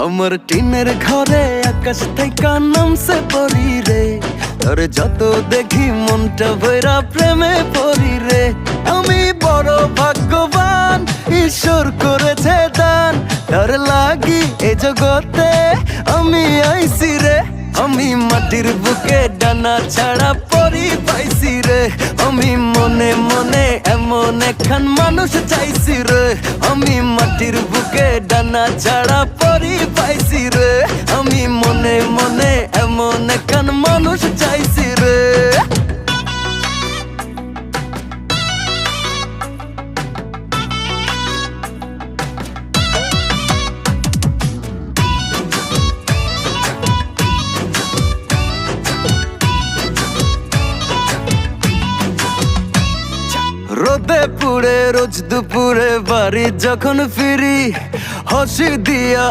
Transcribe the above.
আমার টিনের ঘরে আকাশ থেকে নামছে পরি রে, তোর যত দেখি মনটা ভৈরা প্রেমে পড়ি রে। আমি বড় ভাগ্যবান, ঈশ্বর করেছে দান, তার লাগি এ জগতে আমি আইছি রে। আমি মাটির বুকে ডানা ছাড়া পরি পাইছি রে, আমি মনে মনে এমন একখান মানুষ চাইছি রে। আমি মাটির বুকে ডানা ছাড়া পরি পাইছি রে, আমি মনে মনে এমন একখান মানুষ চাইছি রে। রোদে পুড়ে রোজ দুপুরে বাড়ি যখন ফিরি, হাসি দিয়া